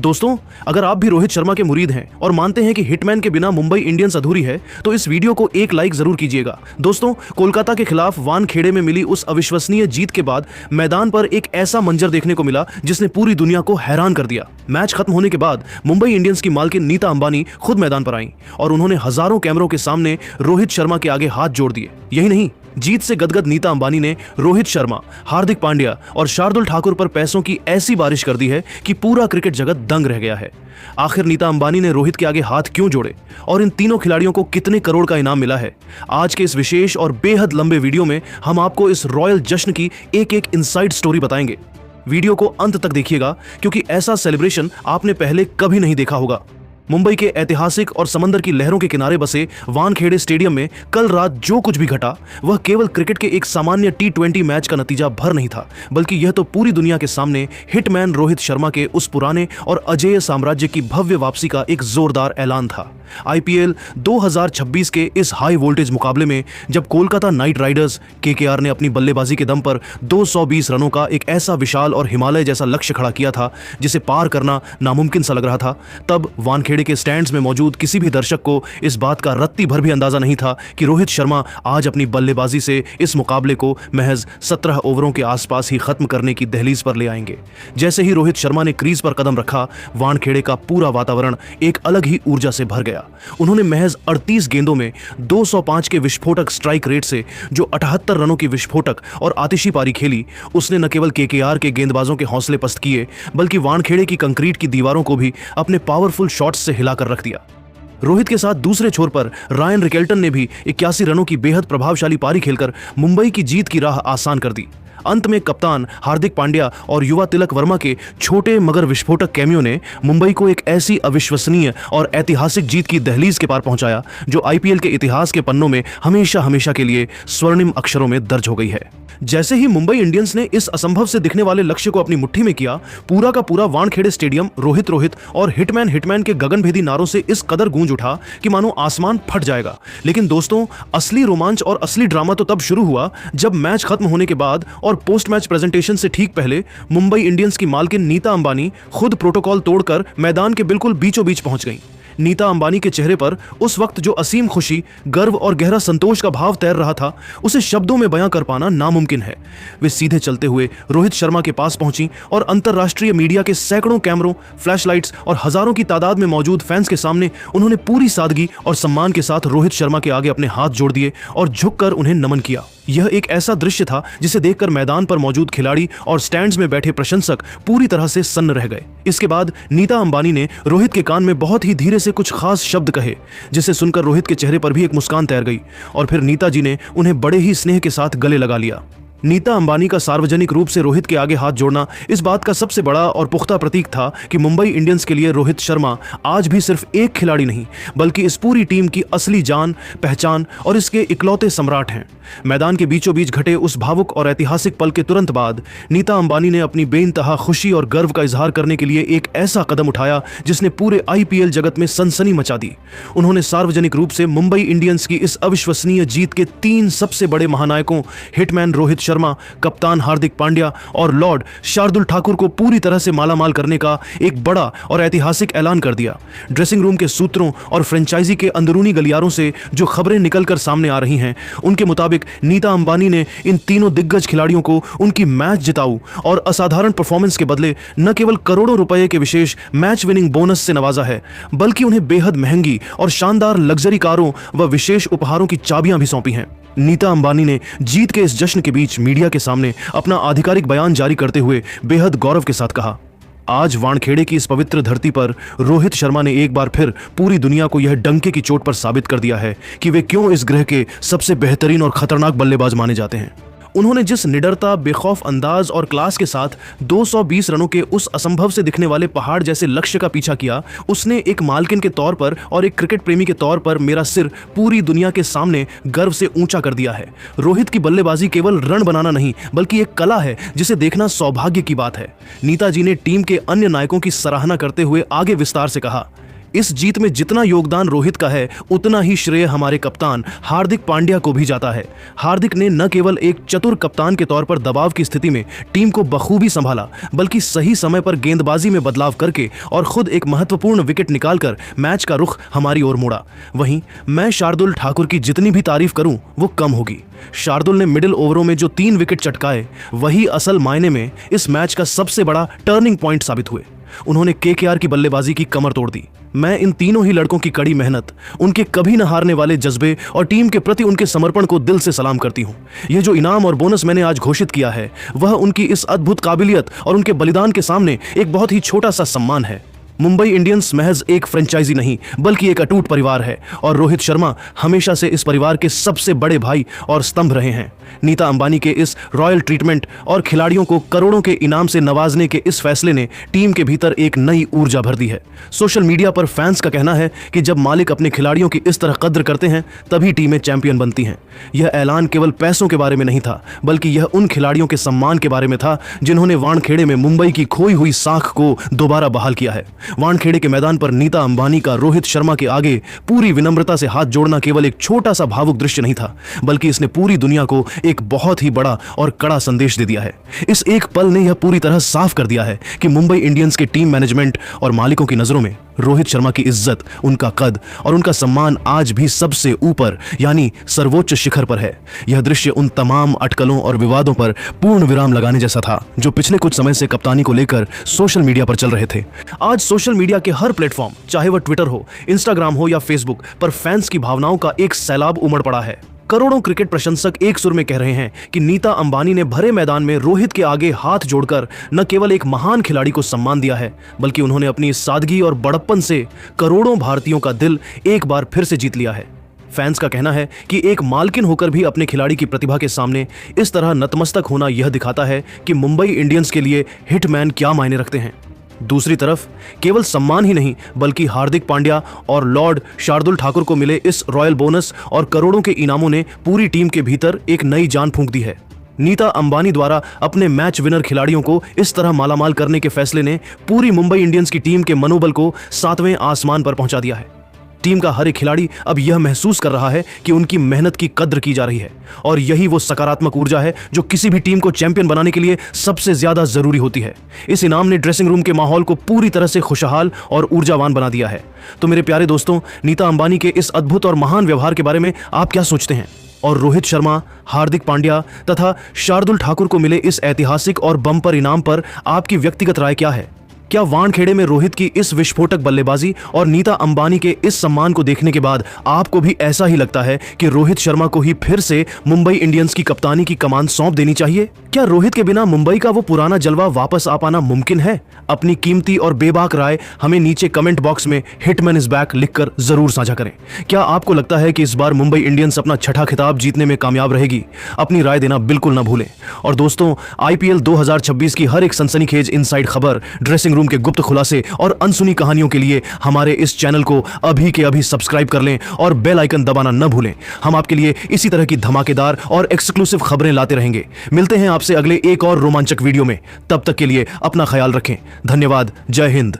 दोस्तों, अगर आप भी रोहित शर्मा के मुरीद हैं और मानते हैं कि हिटमैन के बिना मुंबई इंडियंस अधूरी है, तो इस वीडियो को एक लाइक जरूर कीजिएगा। दोस्तों, कोलकाता के खिलाफ वानखेड़े में मिली उस अविश्वसनीय जीत के बाद मैदान पर एक ऐसा मंजर देखने को मिला जिसने पूरी दुनिया को हैरान कर दिया। मैच खत्म होने के बाद मुंबई इंडियंस की मालकिन नीता अंबानी खुद मैदान पर आईं और उन्होंने हजारों कैमरों के सामने रोहित शर्मा के आगे हाथ जोड़ दिए। यही नहीं, जीत से गदगद नीता अंबानी ने रोहित शर्मा, हार्दिक पांड्या और शार्दुल ठाकुर पर पैसों की ऐसी बारिश कर दी है कि पूरा क्रिकेट जगत दंग रह गया है। आखिर नीता अंबानी ने रोहित के आगे हाथ क्यों जोड़े और इन तीनों खिलाड़ियों को कितने करोड़ का इनाम मिला है, आज के इस विशेष और बेहद लंबे वीडियो में हम आपको इस रॉयल जश्न की एक एक इनसाइड स्टोरी बताएंगे। वीडियो को अंत तक देखिएगा क्योंकि ऐसा सेलिब्रेशन आपने पहले कभी नहीं देखा होगा। मुंबई के ऐतिहासिक और समंदर की लहरों के किनारे बसे वानखेड़े स्टेडियम में कल रात जो कुछ भी घटा वह केवल क्रिकेट के एक सामान्य T20 मैच का नतीजा भर नहीं था, बल्कि यह तो पूरी दुनिया के सामने हिटमैन रोहित शर्मा के उस पुराने और अजेय साम्राज्य की भव्य वापसी का एक जोरदार ऐलान था। IPL 2026 के इस हाई वोल्टेज मुकाबले में जब कोलकाता नाइट राइडर्स KKR ने अपनी बल्लेबाजी के दम पर 220 रनों का एक ऐसा विशाल और हिमालय जैसा लक्ष्य खड़ा किया था जिसे पार करना नामुमकिन सा लग रहा था, तब वानखेड़े के स्टैंड्स में मौजूद किसी भी दर्शक को इस बात का रत्ती भर भी अंदाजा नहीं था कि रोहित शर्मा आज अपनी बल्लेबाजी से इस मुकाबले को महज 17 ओवरों के आसपास ही खत्म करने की दहलीज पर ले आएंगे। जैसे ही रोहित शर्मा ने क्रीज पर कदम रखा, वानखेड़े का पूरा वातावरण एक अलग ही ऊर्जा से भर गया। उन्होंने महज 38 गेंदों में 205 के विस्फोटक स्ट्राइक रेट से जो 78 रनों की विस्फोटक और आतिशी पारी खेली, उसने न केवल KKR के गेंदबाजों के हौसले पस्त किए बल्कि वानखेड़े की कंक्रीट की दीवारों को भी अपने पावरफुल शॉट्स से हिलाकर रख दिया। रोहित के साथ दूसरे छोर पर रायन रिकेल्टन ने भी 81 रनों की बेहद प्रभावशाली पारी खेलकर मुंबई की जीत की राह आसान कर दी। अंत में कप्तान हार्दिक पांड्या और युवा तिलक वर्मा के छोटे मगर विस्फोटक कैमियो ने मुंबई को एक ऐसी अविश्वसनीय और ऐतिहासिक जीत की दहलीज के पार पहुंचाया जो IPL के इतिहास के पन्नों में हमेशा हमेशा के लिए स्वर्णिम अक्षरों में दर्ज हो गई है। जैसे ही मुंबई इंडियंस ने इस असंभव से दिखने वाले लक्ष्य को अपनी मुट्ठी में किया, पूरा का पूरा वानखेड़े स्टेडियम रोहित रोहित और हिटमैन के गगनभेदी नारों से इस कदर गूंज उठा कि मानो आसमान फट जाएगा। लेकिन दोस्तों, असली रोमांच और असली ड्रामा तो तब शुरू हुआ जब मैच खत्म होने के बाद और पोस्ट मैच प्रेजेंटेशन से ठीक पहले मुंबई इंडियंस की मालकिन नीता अंबानी खुद प्रोटोकॉल तोड़कर मैदान के बिल्कुल बीचों बीच पहुंच गईं। नीता अंबानी के चेहरे पर उस वक्त जो असीम खुशी, गर्व और गहरा संतोष का भाव तैर रहा था, उसे शब्दों में बयां कर पाना नामुमकिन है। वे सीधे चलते हुए रोहित शर्मा के पास पहुंची और अंतर्राष्ट्रीय मीडिया के सैकड़ों कैमरों, फ्लैशलाइट्स और हजारों की तादाद में मौजूद फैंस के सामने उन्होंने पूरी सादगी और सम्मान के साथ रोहित शर्मा के आगे अपने हाथ जोड़ दिए और झुककर उन्हें नमन किया। यह एक ऐसा दृश्य था जिसे देखकर मैदान पर मौजूद खिलाड़ी और स्टैंड्स में बैठे प्रशंसक पूरी तरह से सन्न रह गए। इसके बाद नीता अंबानी ने रोहित के कान में बहुत ही धीरे से कुछ खास शब्द कहे, जिसे सुनकर रोहित के चेहरे पर भी एक मुस्कान तैर गई और फिर नीता जी ने उन्हें बड़े ही स्नेह के साथ गले लगा लिया। नीता अंबानी का सार्वजनिक रूप से रोहित के आगे हाथ जोड़ना इस बात का सबसे बड़ा और पुख्ता प्रतीक था कि मुंबई इंडियंस के लिए रोहित शर्मा आज भी सिर्फ एक खिलाड़ी नहीं बल्कि इस पूरी टीम की असली जान, पहचान और इसके इकलौते सम्राट हैं। मैदान के बीचों बीच घटे उस भावुक और ऐतिहासिक पल के तुरंत बाद नीता अंबानी ने अपनी बेइंतहा खुशी और गर्व का इजहार करने के लिए एक ऐसा कदम उठाया जिसने पूरे IPL जगत में सनसनी मचा दी। उन्होंने सार्वजनिक रूप से मुंबई इंडियंस की इस अविश्वसनीय जीत के 3 सबसे बड़े महानायकों हिटमैन रोहित शर्मा, कप्तान हार्दिक पांड्या और लॉर्ड शार्दुल ठाकुर को पूरी तरह से मालामाल करने का एक बड़ा और ऐतिहासिक ऐलान कर दिया। ड्रेसिंग रूम के सूत्रों और फ्रेंचाइजी के अंदरूनी गलियारों से जो खबरें निकलकर सामने आ रही हैं, उनके मुताबिक नीता अंबानी ने इन तीनों दिग्गज खिलाड़ियों को उनकी मैच जिताऊ और असाधारण परफॉर्मेंस के बदले न केवल करोड़ों रुपए के विशेष मैच विनिंग बोनस से नवाजा है, बल्कि उन्हें बेहद महंगी और शानदार लग्जरी कारों व विशेष उपहारों की चाबियां भी सौंपी हैं। नीता अंबानी ने जीत के इस जश्न के बीच मीडिया के सामने अपना आधिकारिक बयान जारी करते हुए बेहद गौरव के साथ कहा, आज वानखेड़े की इस पवित्र धरती पर रोहित शर्मा ने एक बार फिर पूरी दुनिया को यह डंके की चोट पर साबित कर दिया है कि वे क्यों इस ग्रह के सबसे बेहतरीन और खतरनाक बल्लेबाज माने जाते हैं। उन्होंने जिस निडरता, बेखौफ अंदाज और क्लास के साथ 220 रनों के उस असंभव से दिखने वाले पहाड़ जैसे लक्ष्य का पीछा किया, उसने एक मालकिन के तौर पर और एक क्रिकेट प्रेमी के तौर पर मेरा सिर पूरी दुनिया के सामने गर्व से ऊंचा कर दिया है। रोहित की बल्लेबाजी केवल रन बनाना नहीं बल्कि एक कला है जिसे देखना सौभाग्य की बात है। नीता जी ने टीम के अन्य नायकों की सराहना करते हुए आगे विस्तार से कहा, इस जीत में जितना योगदान रोहित का है उतना ही श्रेय हमारे कप्तान हार्दिक पांड्या को भी जाता है। हार्दिक ने न केवल एक चतुर कप्तान के तौर पर दबाव की स्थिति में टीम को बखूबी संभाला, बल्कि सही समय पर गेंदबाजी में बदलाव करके और खुद एक महत्वपूर्ण विकेट निकालकर मैच का रुख हमारी ओर मोड़ा। वहीं मैं शार्दुल ठाकुर की जितनी भी तारीफ करूं वो कम होगी। शार्दुल ने मिडिल ओवरों में जो 3 विकेट चटकाए वही असल मायने में इस मैच का सबसे बड़ा टर्निंग पॉइंट साबित हुए। उन्होंने केकेआर की बल्लेबाजी की कमर तोड़ दी। मैं इन तीनों ही लड़कों की कड़ी मेहनत, उनके कभी न हारने वाले जज्बे और टीम के प्रति उनके समर्पण को दिल से सलाम करती हूं। यह जो इनाम और बोनस मैंने आज घोषित किया है वह उनकी इस अद्भुत काबिलियत और उनके बलिदान के सामने एक बहुत ही छोटा सा सम्मान है। मुंबई इंडियंस महज एक फ्रेंचाइजी नहीं बल्कि एक अटूट परिवार है और रोहित शर्मा हमेशा से इस परिवार के सबसे बड़े भाई और स्तंभ रहे हैं। नीता अंबानी के इस रॉयल ट्रीटमेंट और खिलाड़ियों को करोड़ों के इनाम से नवाजने के इस फैसले ने टीम के भीतर एक नई ऊर्जा भर दी है। सोशल मीडिया पर फैंस का कहना है कि जब मालिक अपने खिलाड़ियों की इस तरह कद्र करते हैं तभी टीमें चैंपियन बनती हैं। यह ऐलान केवल पैसों के बारे में नहीं था बल्कि यह उन खिलाड़ियों के सम्मान के बारे में था जिन्होंने वानखेड़े में मुंबई की खोई हुई साख को दोबारा बहाल किया है। वानखेड़े के मैदान पर नीता अंबानी का रोहित शर्मा के आगे पूरी विनम्रता से हाथ जोड़ना केवल एक छोटा सा भावुक दृश्य नहीं था बल्कि इसने पूरी दुनिया को एक बहुत ही बड़ा और कड़ा संदेश दे दिया है। इस एक पल ने यह पूरी तरह साफ कर दिया है कि मुंबई इंडियंस के टीम मैनेजमेंट और मालिकों की नजरों में रोहित शर्मा की इज्जत, उनका कद और उनका सम्मान आज भी सबसे ऊपर यानी सर्वोच्च शिखर पर है। यह दृश्य उन तमाम अटकलों और विवादों पर पूर्ण विराम लगाने जैसा था जो पिछले कुछ समय से कप्तानी को लेकर सोशल मीडिया पर चल रहे थे। आज सोशल मीडिया के हर प्लेटफॉर्म, चाहे वह ट्विटर हो, इंस्टाग्राम हो या फेसबुक पर फैंस की भावनाओं का एक सैलाब उमड़ पड़ा है। करोड़ों क्रिकेट प्रशंसक एक सुर में कह रहे हैं कि नीता अंबानी ने भरे मैदान में रोहित के आगे हाथ जोड़कर न केवल एक महान खिलाड़ी को सम्मान दिया है बल्कि उन्होंने अपनी सादगी और बड़प्पन से करोड़ों भारतीयों का दिल एक बार फिर से जीत लिया है। फैंस का कहना है कि एक मालकिन होकर भी अपने खिलाड़ी की प्रतिभा के सामने इस तरह नतमस्तक होना यह दिखाता है कि मुंबई इंडियंस के लिए हिटमैन क्या मायने रखते हैं। दूसरी तरफ केवल सम्मान ही नहीं बल्कि हार्दिक पांड्या और लॉर्ड शार्दुल ठाकुर को मिले इस रॉयल बोनस और करोड़ों के इनामों ने पूरी टीम के भीतर एक नई जान फूंक दी है। नीता अंबानी द्वारा अपने मैच विनर खिलाड़ियों को इस तरह मालामाल करने के फैसले ने पूरी मुंबई इंडियंस की टीम के मनोबल को 7वें आसमान पर पहुंचा दिया है। टीम का हर एक खिलाड़ी अब यह महसूस कर रहा है कि उनकी मेहनत की कद्र की जा रही है और यही वो सकारात्मक ऊर्जा है जो किसी भी टीम को चैंपियन बनाने के लिए सबसे ज्यादा जरूरी होती है। इस इनाम ने ड्रेसिंग रूम के माहौल को पूरी तरह से खुशहाल और ऊर्जावान बना दिया है। तो मेरे प्यारे दोस्तों, नीता अंबानी के इस अद्भुत और महान व्यवहार के बारे में आप क्या सोचते हैं? और रोहित शर्मा, हार्दिक पांड्या तथा शार्दुल ठाकुर को मिले इस ऐतिहासिक और बम्पर इनाम पर आपकी व्यक्तिगत राय क्या है? क्या वानखेड़े में रोहित की इस विस्फोटक बल्लेबाजी और नीता अंबानी के इस सम्मान को देखने के बाद आपको भी ऐसा ही लगता है कि रोहित शर्मा को ही फिर से मुंबई इंडियंस की कप्तानी की कमान सौंप देनी चाहिए? क्या रोहित के बिना मुंबई का वो पुराना जलवा वापस आ पाना मुमकिन है? अपनी कीमती और बेबाक राय हमें नीचे कमेंट बॉक्स में हिटमैन इज बैक लिखकर जरूर साझा करें। क्या आपको लगता है कि इस बार मुंबई इंडियंस अपना छठा खिताब जीतने में कामयाब रहेगी? अपनी राय देना बिल्कुल ना भूलें। और दोस्तों, आईपीएल 2026 की हर एक सनसनीखेज इनसाइड खबर, ड्रेसिंग रूम के गुप्त खुलासे और अनसुनी कहानियों के लिए हमारे इस चैनल को अभी के अभी सब्सक्राइब कर लें और बेल आइकन दबाना न भूलें। हम आपके लिए इसी तरह की धमाकेदार और एक्सक्लूसिव खबरें लाते रहेंगे। मिलते हैं आपसे अगले एक और रोमांचक वीडियो में। तब तक के लिए अपना ख्याल रखें। धन्यवाद। जय हिंद।